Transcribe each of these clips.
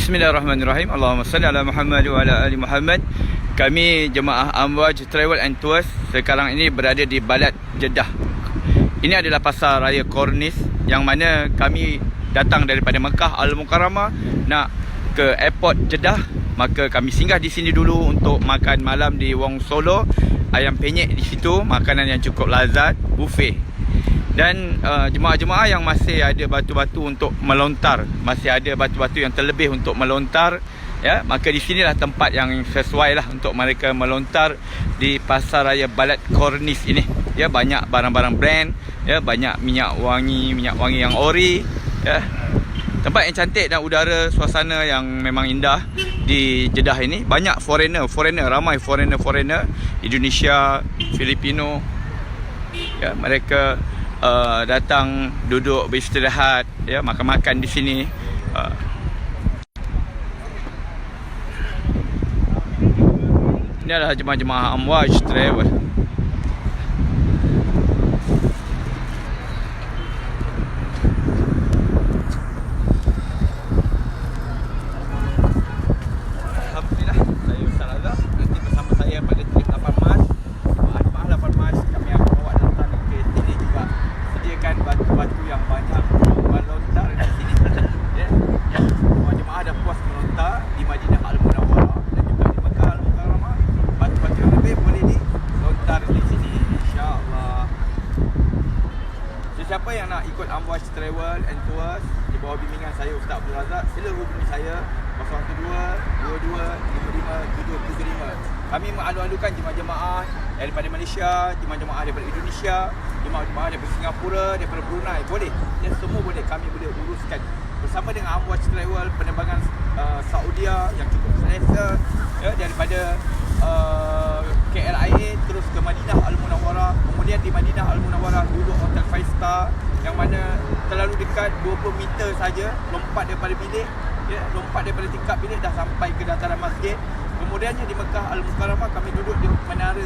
Bismillahirrahmanirrahim. Allahumma salli ala Muhammad wa ala ali Muhammad. Kami jemaah Amwaj Travel and Tours sekarang ini berada di Balad Jeddah. Ini adalah pasar raya Kornis yang mana kami datang daripada Mekah Al-Mukarramah nak ke airport Jeddah. Maka kami singgah di sini dulu untuk makan malam di Wong Solo. Ayam penyet di situ, makanan yang cukup lazat, buffet. Dan jemaah-jemaah yang masih ada batu-batu untuk melontar, masih ada batu-batu yang terlebih untuk melontar, ya, maka di sinilah tempat yang sesuai lah untuk mereka melontar di pasar raya Balad Kornis ini. Ya, banyak barang-barang brand, ya, banyak minyak wangi yang ori, ya. Tempat yang cantik dan udara suasana yang memang indah di Jeddah ini. Banyak foreigner, ramai foreigner Indonesia, Filipino. Ya, mereka datang duduk beristirahat, ya, makan-makan di sini. Ini adalah jemaah-jemaah Amwaj Travel. Alhamdulillah, saya Ustaz Azhar. Nanti bersama saya pada trip 8 Mac. Jemaah 8 Mac kami akan bawa datang ke sini juga. Sediakan batu-batu yang banyak melontar di sini. Ya, semua jemaah dah puas melontar di Madinah Al-Munawwarah dan juga di Mekah Al-Mukarramah. Batu-batu yang lebih boleh dilontar di sini, insya-Allah. Siapa yang nak ikut Amwaj Travel and Tours di bawah bimbingan saya Ustaz Abdul Razak, sila hubungi saya 012-22-55-735. Kami mengalu-alukan jemaah-jemaah daripada Malaysia, jemaah-jemaah daripada Indonesia, jemaah-jemaah daripada Singapura, daripada Brunei. Boleh, ya, semua boleh, kami boleh uruskan. Bersama dengan Amwaj Travel, penerbangan Saudia yang cukup selesa, ya, daripada KLIA terus ke Madinah Al-Munawwarah. Kemudian di Madinah Al-Munawwarah duduk hotel 5 star yang mana terlalu dekat, 20 meter saja lompat daripada bilik, ya, lompat daripada tingkap bilik dah sampai ke dataran masjid. Kemudiannya di Mekah Al-Mukarramah kami duduk di menara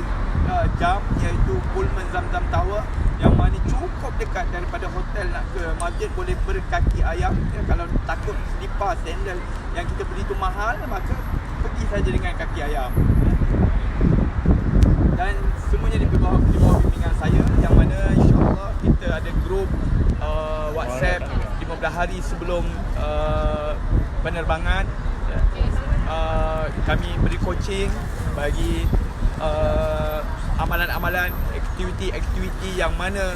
jam, iaitu Pullman Zamzam Tower, yang mana cukup dekat daripada hotel nak ke masjid. Boleh berkaki ayam, ya, kalau takut selipar sandal yang kita beli tu mahal, maka pergi saja dengan kaki ayam. Dan semuanya di bawah bimbingan saya, yang mana insya-Allah kita ada grup WhatsApp 15 hari sebelum penerbangan. Kami beri coaching bagi amalan-amalan, aktiviti yang mana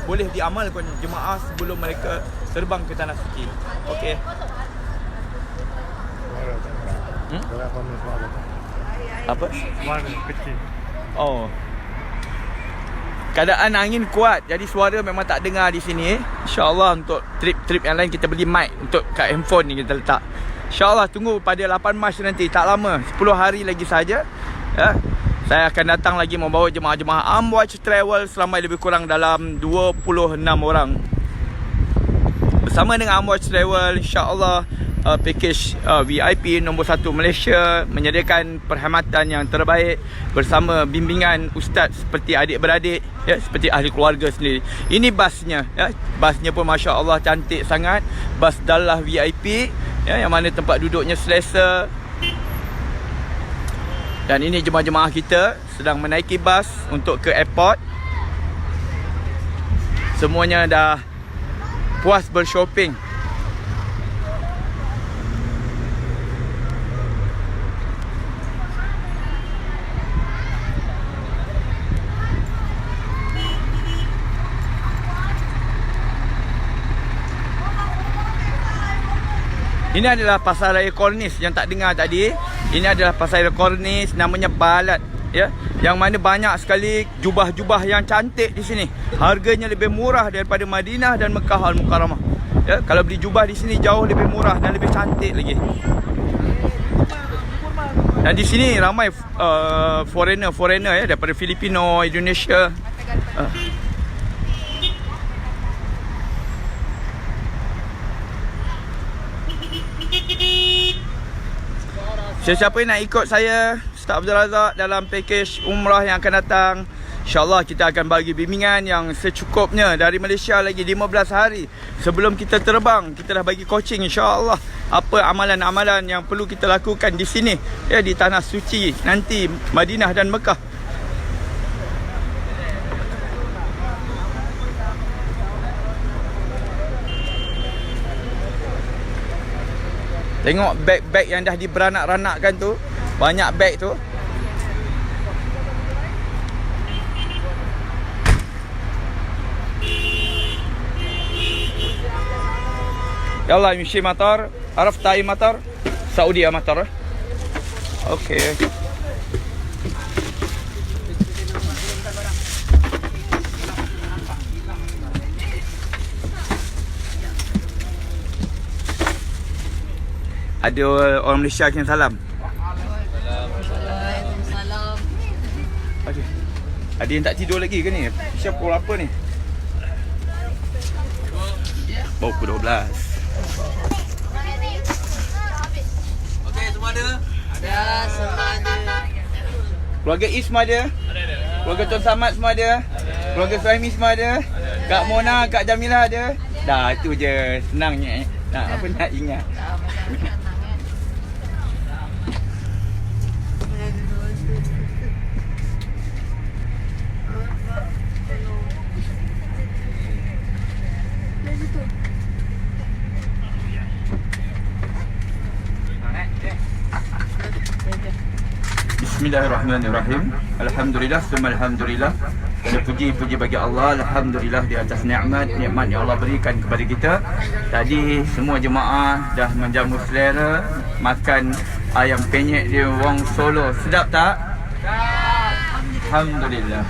boleh diamalkan jemaah sebelum mereka terbang ke tanah suci. Okey. Apa? Suara kecil. Oh. Keadaan angin kuat, jadi suara memang tak dengar di sini. InsyaAllah untuk trip-trip yang lain kita beli mic untuk kat handphone ni kita letak. InsyaAllah tunggu pada 8 Mac nanti, tak lama, 10 hari lagi saja, ya. Saya akan datang lagi membawa jemaah-jemaah Amwaj Travel selama lebih kurang dalam 26 orang. Bersama dengan Amwaj Travel, insyaAllah package VIP nombor 1 Malaysia menyediakan perkhidmatan yang terbaik bersama bimbingan ustaz seperti adik-beradik, ya, seperti ahli keluarga sendiri. Ini basnya, ya, basnya pun masya-Allah cantik sangat. Bas Dallah VIP, ya, yang mana tempat duduknya selesa. Dan ini jemaah-jemaah kita sedang menaiki bas untuk ke airport. Semuanya dah puas bershopping. Ini adalah pasar raya Kornis yang tak dengar tadi. Ini adalah pasar raya Kornis, namanya Balad, ya, yang mana banyak sekali jubah-jubah yang cantik di sini. Harganya lebih murah daripada Madinah dan Mekah Al-Mukarramah. Ya, kalau beli jubah di sini jauh lebih murah dan lebih cantik lagi. Dan di sini ramai foreigner, ya, daripada Filipino, Indonesia. Siapa yang nak ikut saya Ustaz Abdul Razak dalam pakej umrah yang akan datang. InsyaAllah kita akan bagi bimbingan yang secukupnya. Dari Malaysia lagi 15 hari sebelum kita terbang, kita dah bagi coaching insyaAllah. Apa amalan-amalan yang perlu kita lakukan di sini, ya, di tanah suci nanti Madinah dan Mekah. Tengok beg-beg yang dah diberanak-ranakkan tu. Banyak beg tu. يلا يمشي مطار. عرفت أي مطار؟ سعودية مطار. أوكي. Ada orang Malaysia kirim salam. Waalaikumsalam. Ada yang tak tidur lagi ke ni? Siapa pukul apa ni? Baru pukul 12. Okey, semua ada? Ada, semua ada. Keluarga Is semua ada? Keluarga Tuan Samad semua ada? Keluarga Suhaimi semua ada? Kak Mona, Kak Jamilah ada? Dah, itu je. Senangnya. Nak apa nak ingat. Bismillahirrahmanirrahim. Alhamdulillah, summa alhamdulillah. Segala puji bagi Allah. Alhamdulillah di atas nikmat yang Allah berikan kepada kita. Tadi semua jemaah dah menjamu selera makan ayam penyet di Wong Solo. Sedap tak? Alhamdulillah.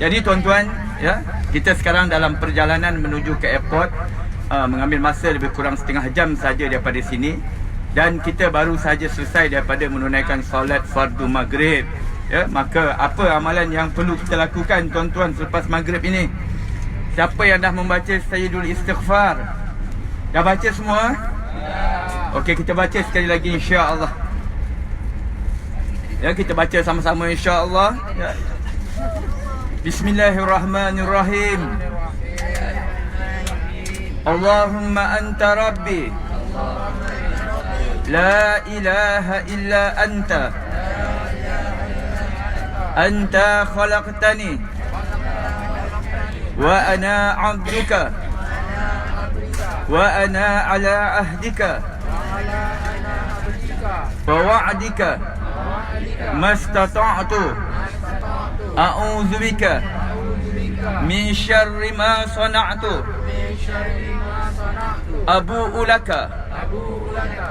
Jadi tuan-tuan, ya, kita sekarang dalam perjalanan menuju ke airport. Mengambil masa lebih kurang setengah jam saja daripada sini. Dan kita baru saja selesai daripada menunaikan solat fardu maghrib. Ya, maka apa amalan yang perlu kita lakukan tuan-tuan selepas maghrib ini? Siapa yang dah membaca Sayyidul Istighfar? Dah baca semua? Okey, kita baca sekali lagi insya-Allah. Ya, kita baca sama-sama insya-Allah. Ya. Bismillahirrahmanirrahim. Allahumma anta rabbi. لا إله إلا أنت أنت خلقتني وأنا عبدك وأنا على عهدك ووعدك ما استطعت أعوذ بك من شر ما صنعت أبوء لك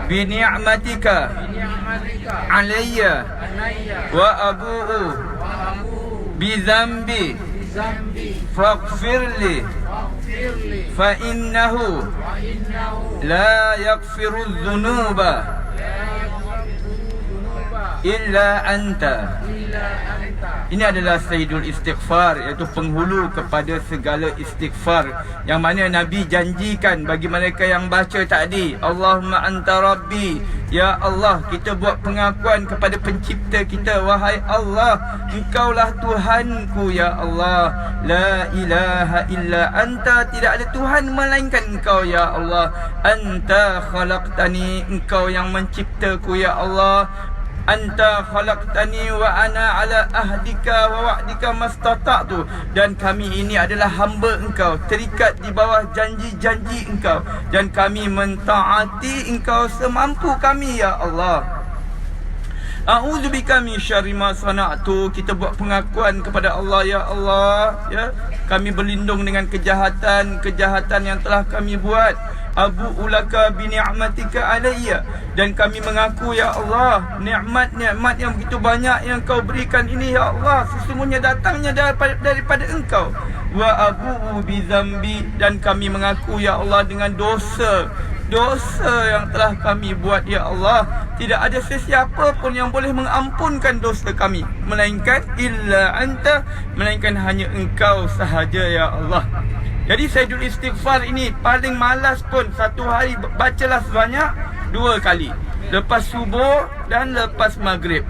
بنعمتك علي وأبوء بذنبي فاغفر لي فإنه لا يغفر الذنوب إلا أنت. Ini adalah Sayyidul Istighfar, iaitu penghulu kepada segala istighfar, yang mana Nabi janjikan bagi mereka yang baca tadi. Allahumma anta rabbi. Ya Allah, kita buat pengakuan kepada pencipta kita. Wahai Allah, Engkaulah Tuhanku, ya Allah. La ilaha illa anta. Tidak ada Tuhan melainkan Engkau, ya Allah. Anta khalaqtani. Engkau yang menciptaku, ya Allah. Anta khalaqtani wa ana ala ahdika wa wa'dika mastata'tu. Dan kami ini adalah hamba Engkau, terikat di bawah janji-janji Engkau, dan kami mentaati Engkau semampu kami, ya Allah. A'udzubika min syarri ma sana'tu. Kita buat pengakuan kepada Allah, ya Allah, ya, kami berlindung dengan kejahatan yang telah kami buat. Abu ulaka bi ni'matika alayya. Dan kami mengaku, ya Allah, nikmat-nikmat yang begitu banyak yang Kau berikan ini, ya Allah, sesungguhnya datangnya daripada Engkau. Wa abu bi zambi. Dan kami mengaku, ya Allah, dengan dosa yang telah kami buat, ya Allah. Tidak ada sesiapa pun yang boleh mengampunkan dosa kami melainkan illa anta, melainkan hanya Engkau sahaja, ya Allah. Jadi Sayyidul Istighfar ini paling malas pun satu hari bacalah sebanyak 2 kali. lepas subuh dan lepas maghrib.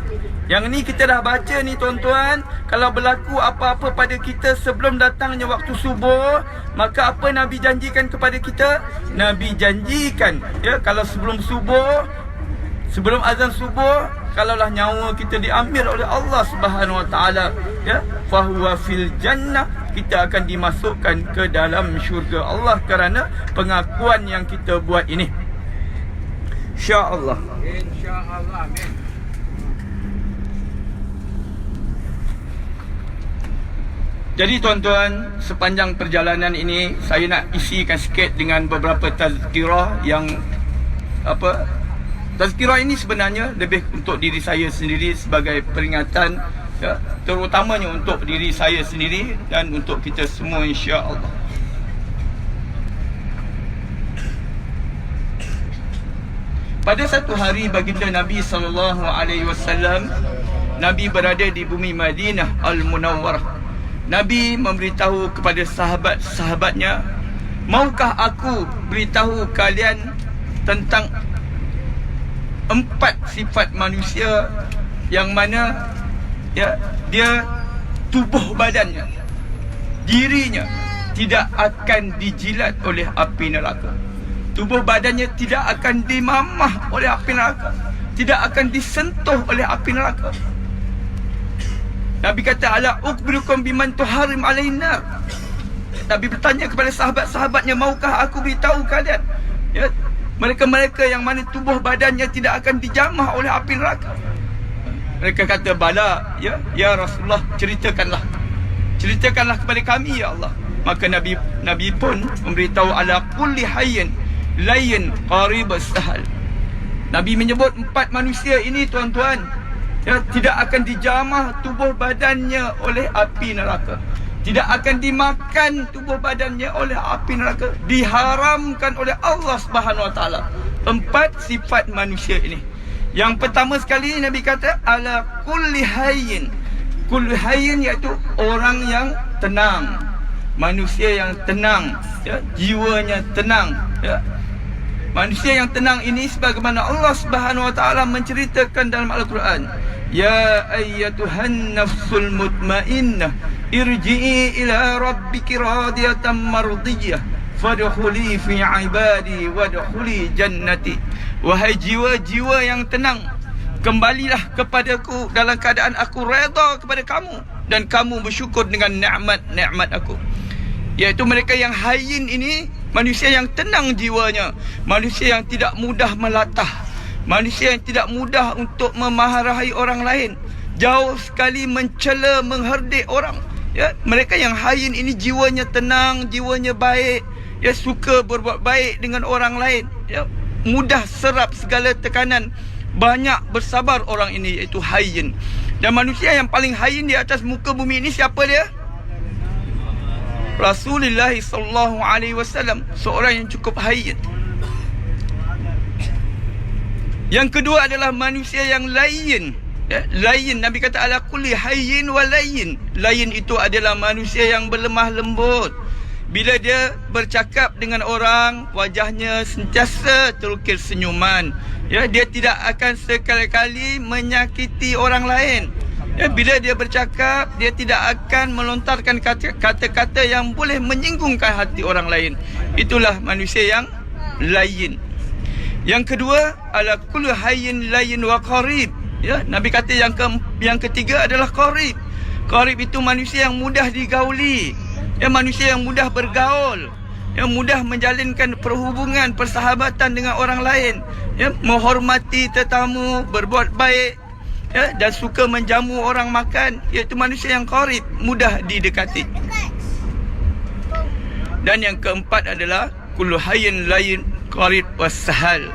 Yang ni kita dah baca ni tuan-tuan. Kalau berlaku apa-apa pada kita sebelum datangnya waktu subuh, maka apa Nabi janjikan kepada kita? Nabi janjikan, ya, kalau sebelum subuh, sebelum azan subuh, kalaulah nyawa kita diambil oleh Allah Subhanahu Wa Taala, ya, fahuwa fil jannah, kita akan dimasukkan ke dalam syurga Allah kerana pengakuan yang kita buat ini. InsyaAllah. InsyaAllah. Amin. Jadi tuan-tuan, sepanjang perjalanan ini saya nak isikan sikit dengan beberapa tazkirah yang tazkirah ini sebenarnya lebih untuk diri saya sendiri sebagai peringatan, ya, terutamanya untuk diri saya sendiri dan untuk kita semua insya-Allah. Pada satu hari baginda Nabi SAW, Nabi berada di bumi Madinah Al-Munawwarah. Nabi memberitahu kepada sahabat-sahabatnya, maukah aku beritahu kalian tentang 4 sifat manusia yang mana, ya, dia tubuh badannya, dirinya tidak akan dijilat oleh api neraka. Tubuh badannya tidak akan dimamah oleh api neraka, tidak akan disentuh oleh api neraka. Nabi kata, ala ukhbirukum biman tuharim alaina. Nabi bertanya kepada sahabat-sahabatnya, maukah aku beritahu kalian, ya, mereka-mereka yang mana tubuh badannya tidak akan dijamah oleh api neraka? Mereka kata, bala, ya Rasulullah, ceritakanlah kepada kami, ya Allah. Maka Nabi pun memberitahu, ala kulli hayyin layyin qarib sahal. Nabi menyebut 4 manusia ini tuan-tuan, ya, tidak akan dijamah tubuh badannya oleh api neraka, tidak akan dimakan tubuh badannya oleh api neraka, diharamkan oleh Allah Subhanahu Wa Taala. 4 sifat manusia ini. Yang pertama sekali Nabi kata, ala kulli hayyin. Kulli hayyin iaitu orang yang tenang, manusia yang tenang, ya, jiwanya tenang, ya. Manusia yang tenang ini sebagaimana Allah Subhanahu Wa Taala menceritakan dalam Al-Quran, ya ayyatuhan nafsul mutmainnah irji'i ila rabbiki radiyatan mardiyah fadkhuli fi ibadi wadkhuli jannati. Wahai jiwa-jiwa yang tenang, kembalilah kepadaku dalam keadaan aku redha kepada kamu dan kamu bersyukur dengan nikmat-nikmat aku. Iaitu mereka yang hayyin ini, manusia yang tenang jiwanya, manusia yang tidak mudah melatah, manusia yang tidak mudah untuk memarahi orang lain, jauh sekali mencela, mengherdik orang, ya. Mereka yang hayyin ini jiwanya tenang, jiwanya baik, ya, suka berbuat baik dengan orang lain, ya, mudah serap segala tekanan, banyak bersabar orang ini, iaitu hayyin. Dan manusia yang paling hayyin di atas muka bumi ini siapa dia? Rasulullah sallallahu alaihi wasallam, seorang yang cukup hayyin. Yang kedua adalah manusia yang layyin, ya, layyin. Nabi kata ala kulli hayyin wa layyin. Layyin itu adalah manusia yang berlemah lembut. Bila dia bercakap dengan orang, wajahnya sentiasa terukir senyuman, ya, dia tidak akan sekali-kali menyakiti orang lain. Ya, bila dia bercakap, dia tidak akan melontarkan kata-kata yang boleh menyinggungkan hati orang lain. Itulah manusia yang layyin. Yang kedua, ala kullu hayyin layyin wa qarib. Ya, Nabi kata yang ketiga adalah qarib. Qarib itu manusia yang mudah digauli, ya, manusia yang mudah bergaul, yang mudah menjalinkan perhubungan, persahabatan dengan orang lain, ya, menghormati tetamu, berbuat baik, ya, dan suka menjamu orang makan, iaitu manusia yang qarib, mudah didekati. Dan yang keempat adalah kullu hayyin layyin qarib was-sahal.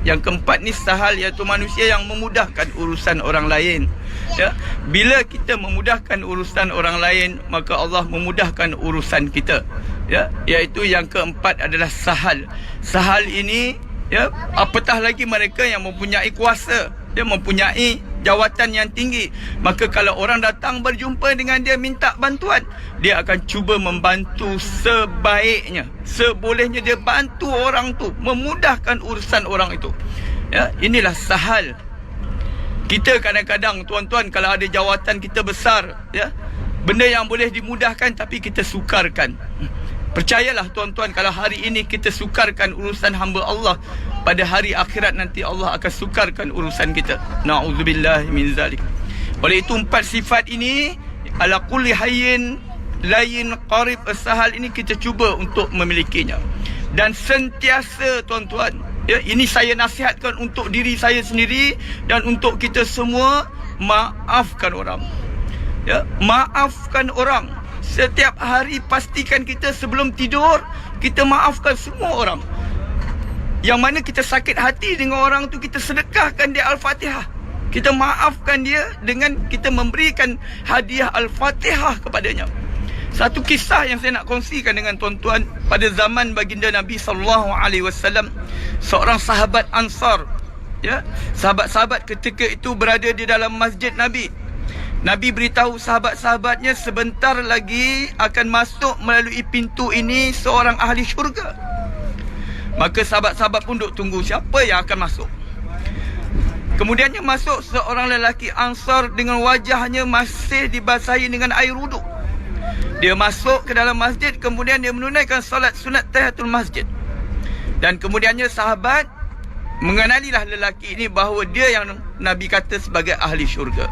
Yang keempat ni sahal, iaitu manusia yang memudahkan urusan orang lain, ya. Bila kita memudahkan urusan orang lain, maka Allah memudahkan urusan kita, ya. Iaitu yang keempat adalah sahal. Sahal ini, ya, apatah lagi mereka yang mempunyai kuasa, dia mempunyai jawatan yang tinggi, maka kalau orang datang berjumpa dengan dia minta bantuan, dia akan cuba membantu sebaiknya, sebolehnya dia bantu orang tu, memudahkan urusan orang itu. Ya, inilah sahal. Kita kadang-kadang tuan-tuan, kalau ada jawatan kita besar, ya, benda yang boleh dimudahkan tapi kita sukarkan. Percayalah tuan-tuan, kalau hari ini kita sukarkan urusan hamba Allah, pada hari akhirat nanti Allah akan sukarkan urusan kita. Na'udzubillah min zalik. Oleh itu 4 sifat ini, ala kulli hayyin layin qarib as-sahal ini, kita cuba untuk memilikinya. Dan sentiasa tuan-tuan, ya, ini saya nasihatkan untuk diri saya sendiri dan untuk kita semua, maafkan orang. Ya, maafkan orang. Setiap hari pastikan kita sebelum tidur, kita maafkan semua orang. Yang mana kita sakit hati dengan orang tu, kita sedekahkan dia Al-Fatihah. Kita maafkan dia dengan kita memberikan hadiah Al-Fatihah kepadanya. Satu kisah yang saya nak kongsikan dengan tuan-tuan, pada zaman baginda Nabi SAW, seorang sahabat Ansar, ya, sahabat-sahabat ketika itu berada di dalam masjid Nabi. Nabi beritahu sahabat-sahabatnya sebentar lagi akan masuk melalui pintu ini seorang ahli syurga. Maka sahabat-sahabat pun duk tunggu siapa yang akan masuk. Kemudiannya masuk seorang lelaki Ansar dengan wajahnya masih dibasahi dengan air wuduk. Dia masuk ke dalam masjid, kemudian dia menunaikan solat sunat tahiyatul masjid. Dan kemudiannya sahabat mengenalilah lelaki ini bahawa dia yang Nabi kata sebagai ahli syurga.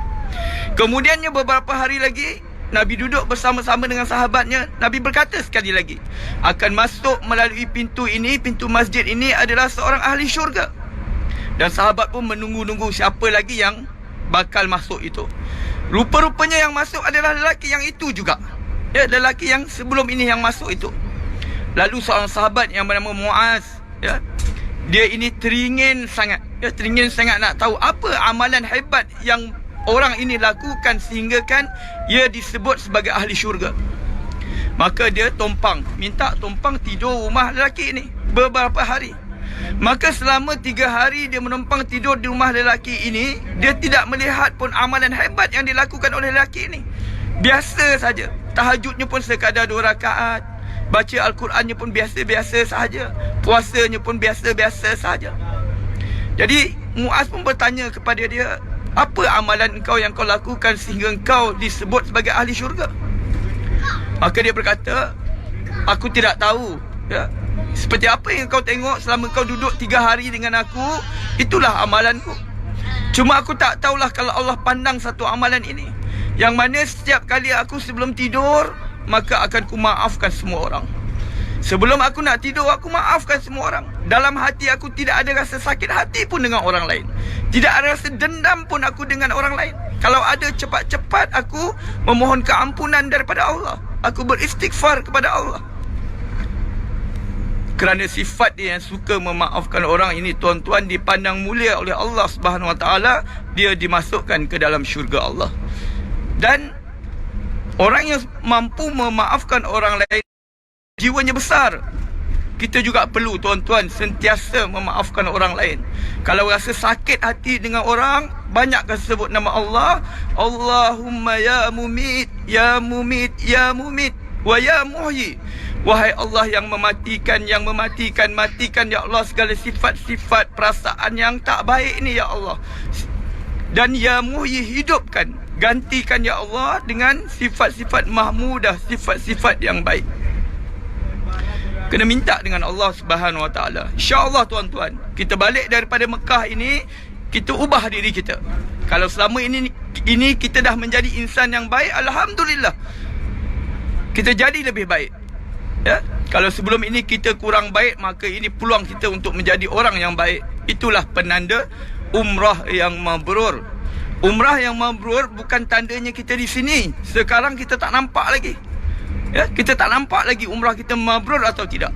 Kemudiannya beberapa hari lagi, Nabi duduk bersama-sama dengan sahabatnya. Nabi berkata sekali lagi, akan masuk melalui pintu ini, pintu masjid ini adalah seorang ahli syurga. Dan sahabat pun menunggu-nunggu siapa lagi yang bakal masuk itu. Rupa-rupanya yang masuk adalah lelaki yang itu juga. Ya, lelaki yang sebelum ini yang masuk itu. Lalu seorang sahabat yang bernama Muaz, ya, dia ini teringin sangat, ya, teringin sangat nak tahu apa amalan hebat yang orang ini lakukan sehingga kan ia disebut sebagai ahli syurga. Maka dia minta tumpang tidur rumah lelaki ini beberapa hari. Maka selama 3 hari dia menumpang tidur di rumah lelaki ini, dia tidak melihat pun amalan hebat yang dilakukan oleh lelaki ini. Biasa saja. Tahajudnya pun sekadar 2 rakaat. Baca Al-Qurannya pun biasa-biasa sahaja. Puasanya pun biasa-biasa sahaja. Jadi Muaz pun bertanya kepada dia, apa amalan engkau yang kau lakukan sehingga engkau disebut sebagai ahli syurga? Maka dia berkata, aku tidak tahu, ya, seperti apa yang kau tengok selama kau duduk 3 hari dengan aku, itulah amalanku. Cuma aku tak tahulah kalau Allah pandang satu amalan ini, yang mana setiap kali aku sebelum tidur, maka akan ku maafkan semua orang. Sebelum aku nak tidur, aku maafkan semua orang. Dalam hati aku tidak ada rasa sakit hati pun dengan orang lain. Tidak ada rasa dendam pun aku dengan orang lain. Kalau ada, cepat-cepat aku memohon keampunan daripada Allah. Aku beristighfar kepada Allah. Kerana sifat dia yang suka memaafkan orang ini, tuan-tuan, dipandang mulia oleh Allah Subhanahu Wa Taala, dia dimasukkan ke dalam syurga Allah. Dan orang yang mampu memaafkan orang lain, jiwanya besar. Kita juga perlu, tuan-tuan, sentiasa memaafkan orang lain. Kalau rasa sakit hati dengan orang, banyakkan sebut nama Allah. Allahumma ya mumit, ya mumit, ya mumit, wa ya muhyi. Wahai Allah yang mematikan, matikan ya Allah segala sifat-sifat perasaan yang tak baik ni ya Allah. Dan ya muhyi, hidupkan, gantikan ya Allah dengan sifat-sifat mahmudah, sifat-sifat yang baik. Kena minta dengan Allah Subhanahu Wa Taala. InsyaAllah tuan-tuan, kita balik daripada Mekah ini, kita ubah diri kita. Kalau selama ini kita dah menjadi insan yang baik, alhamdulillah, kita jadi lebih baik. Ya, kalau sebelum ini kita kurang baik, maka ini peluang kita untuk menjadi orang yang baik. Itulah penanda umrah yang mabrur. Umrah yang mabrur bukan tandanya kita di sini. Sekarang kita tak nampak lagi. Ya, kita tak nampak lagi umrah kita mabrur atau tidak.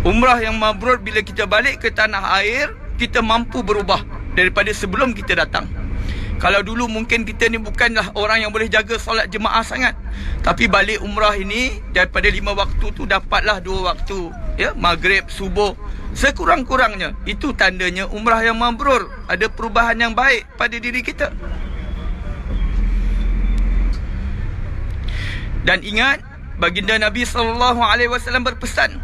Umrah yang mabrur bila kita balik ke tanah air, kita mampu berubah daripada sebelum kita datang. Kalau dulu mungkin kita ni bukanlah orang yang boleh jaga solat jemaah sangat, tapi balik umrah ini, daripada 5 waktu tu dapatlah 2 waktu, ya, maghrib, subuh, sekurang-kurangnya. Itu tandanya umrah yang mabrur. Ada perubahan yang baik pada diri kita. Dan ingat, baginda Nabi SAW berpesan,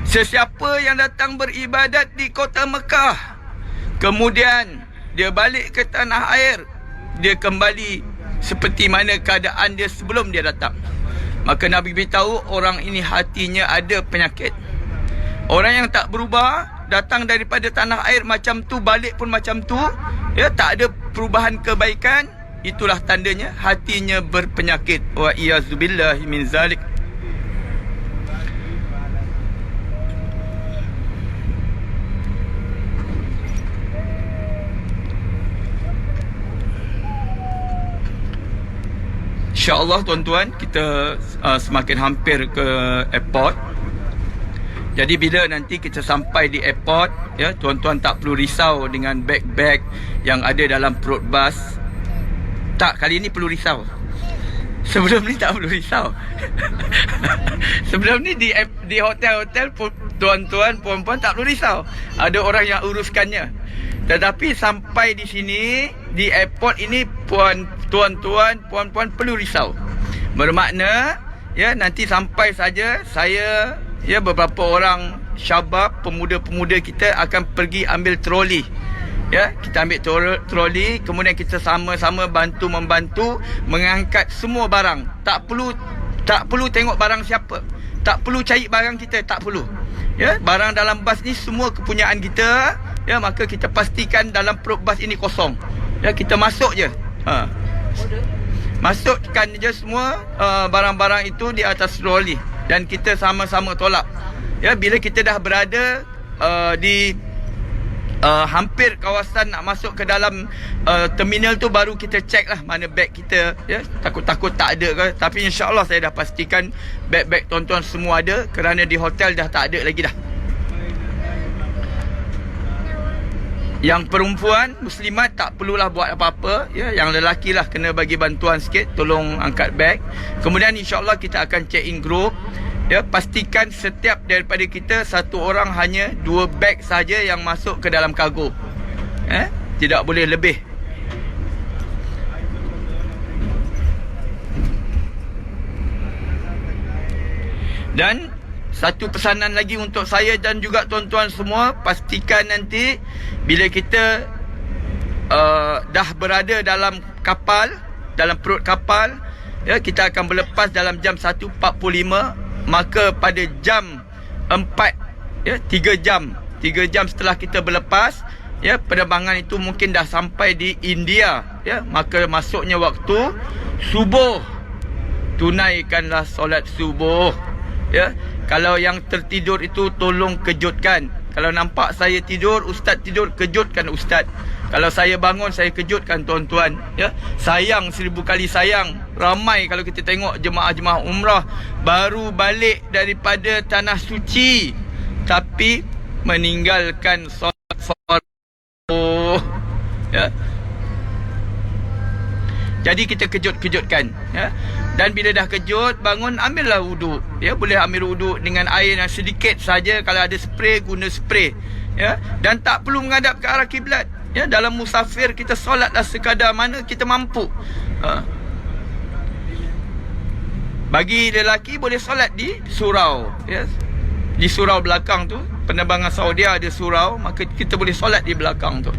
sesiapa yang datang beribadat di kota Mekah, kemudian dia balik ke tanah air, dia kembali seperti mana keadaan dia sebelum dia datang. Maka Nabi beritahu orang ini hatinya ada penyakit. Orang yang tak berubah, datang daripada tanah air macam tu, balik pun macam tu, ya, tak ada perubahan kebaikan, itulah tandanya hatinya berpenyakit. Wa iyazubillahi min zalik. InsyaAllah tuan-tuan, kita semakin hampir ke airport. Jadi bila nanti kita sampai di airport, ya, tuan-tuan tak perlu risau dengan beg-beg yang ada dalam perut bas. Tak, kali ni perlu risau. Sebelum ni tak perlu risau. Sebelum ni di hotel-hotel tuan-tuan, puan-puan tak perlu risau. Ada orang yang uruskannya. Tetapi sampai di sini, di airport ini, tuan-tuan, puan-puan perlu risau. Bermakna, ya, nanti sampai saja saya, ya, beberapa orang syabab, pemuda-pemuda kita akan pergi ambil troli. Ya, kita ambil troli, kemudian kita sama-sama bantu-membantu mengangkat semua barang. Tak perlu tengok barang siapa. Tak perlu cari barang kita, tak perlu. Ya, barang dalam bas ni semua kepunyaan kita. Ya, maka kita pastikan dalam perut bas ini kosong. Ya, kita masuk je. Masukkan je semua barang-barang itu di atas troli dan kita sama-sama tolak. Ya, bila kita dah berada di hampir kawasan nak masuk ke dalam terminal tu, baru kita check lah mana beg kita, ya. Takut-takut tak ada ke. Tapi insyaAllah saya dah pastikan beg-beg tuan-tuan semua ada, kerana di hotel dah tak ada lagi dah. Yang perempuan muslimat tak perlulah buat apa-apa, ya. Yang lelaki lah kena bagi bantuan sikit, tolong angkat beg. Kemudian insyaAllah kita akan check in group. Ya, pastikan setiap daripada kita satu orang hanya 2 beg saja yang masuk ke dalam kargo. Tidak boleh lebih. Dan satu pesanan lagi untuk saya dan juga tuan-tuan semua, pastikan nanti bila kita dah berada dalam kapal, dalam perut kapal, ya, kita akan berlepas dalam jam 1.45. Maka pada jam 4, ya, 3 jam setelah kita berlepas, ya, penerbangan itu mungkin dah sampai di India, ya. Maka masuknya waktu subuh. Tunaikanlah solat subuh, ya. Kalau yang tertidur itu tolong kejutkan. Kalau nampak saya tidur, ustaz tidur, kejutkan ustaz. Kalau saya bangun, saya kejutkan tuan-tuan, ya. Sayang, 1000 kali sayang. Ramai kalau kita tengok jemaah-jemaah umrah baru balik daripada tanah suci, tapi meninggalkan solat fardu, ya. Jadi kita kejut-kejutkan, ya. Dan bila dah kejut, bangun, ambillah wuduk, ya. Boleh ambil wuduk dengan air yang sedikit saja. Kalau ada spray, guna spray, ya. Dan tak perlu menghadap ke arah kiblat, ya. Dalam musafir kita solatlah sekadar mana kita mampu. Bagi lelaki boleh solat di surau, ya. Di surau belakang tu, penerbangan Saudi ada surau, maka kita boleh solat di belakang tu.